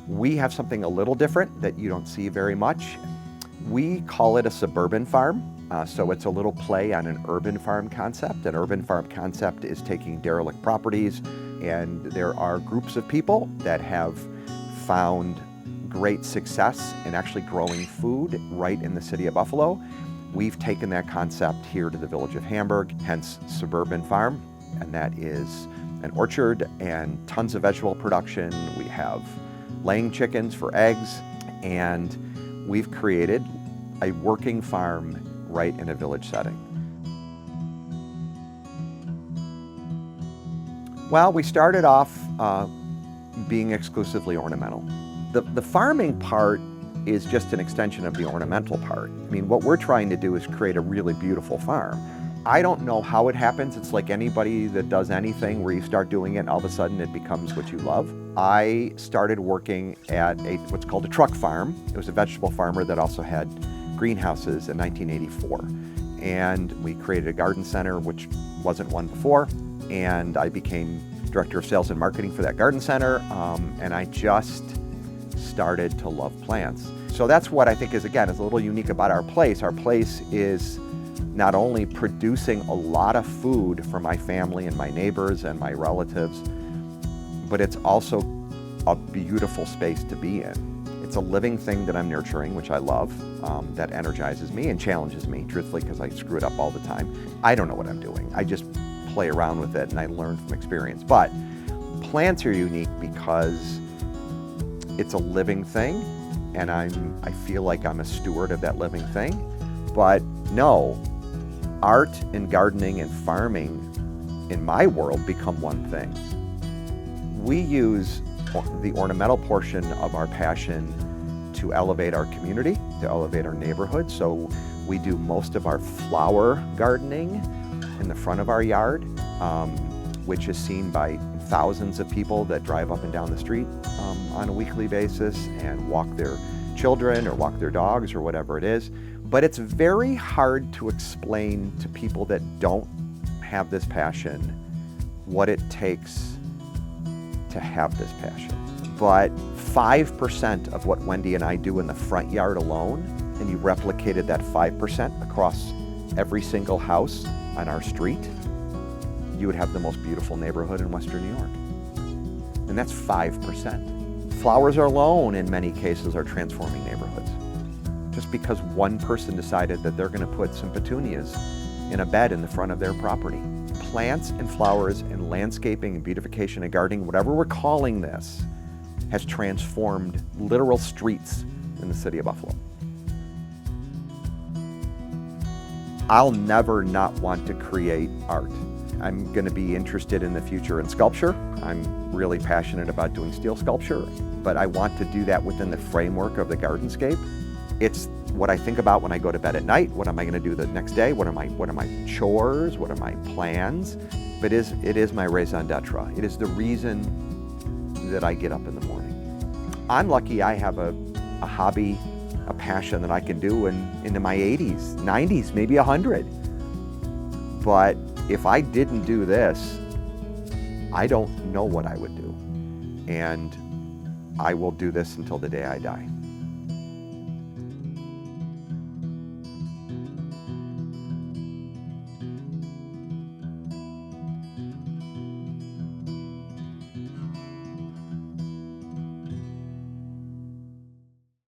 We have something a little different that you don't see very much. We call it a suburban farm. So it's a little play on an urban farm concept. An urban farm concept is taking derelict properties, and there are groups of people that have found great success in actually growing food right in the city of Buffalo. We've taken that concept here to the village of Hamburg, hence Suburban Farm, and that is an orchard and tons of vegetable production. We have laying chickens for eggs, and we've created a working farm right in a village setting. Well, we started off being exclusively ornamental. The farming part is just an extension of the ornamental part. I mean, what we're trying to do is create a really beautiful farm. I don't know how it happens. It's like anybody that does anything where you start doing it and all of a sudden it becomes what you love. I started working at what's called a truck farm. It was a vegetable farmer that also had greenhouses in 1984. And we created a garden center, which wasn't one before. And I became director of sales and marketing for that garden center. And I just started to love plants. So that's what I think is, again, is a little unique about our place. Our place is not only producing a lot of food for my family and my neighbors and my relatives, but it's also a beautiful space to be in. It's a living thing that I'm nurturing, which I love, that energizes me and challenges me, truthfully, because I screw it up all the time. I don't know what I'm doing. I just play around with it and I learn from experience. But plants are unique because it's a living thing, and I feel like I'm a steward of that living thing. But no, art and gardening and farming in my world become one thing. We use the ornamental portion of our passion to elevate our community, to elevate our neighborhood. So we do most of our flower gardening in the front of our yard, which is seen by thousands of people that drive up and down the street on a weekly basis and walk their children or walk their dogs or whatever it is. But it's very hard to explain to people that don't have this passion what it takes to have this passion. But 5% of what Wendy and I do in the front yard alone, and you replicated that 5% across every single house on our street, you would have the most beautiful neighborhood in Western New York. And that's 5%. Flowers alone, in many cases, are transforming neighborhoods. Just because one person decided that they're going to put some petunias in a bed in the front of their property. Plants and flowers and landscaping and beautification and gardening, whatever we're calling this, has transformed literal streets in the city of Buffalo. I'll never not want to create art. I'm going to be interested in the future in sculpture. I'm really passionate about doing steel sculpture, but I want to do that within the framework of the gardenscape. It's what I think about when I go to bed at night. What am I going to do the next day? What are my chores? What are my plans? But it is my raison d'etre. It is the reason that I get up in the morning. I'm lucky I have a hobby, a passion that I can do into my 80s, 90s, maybe 100. But if I didn't do this, I don't know what I would do. And I will do this until the day I die.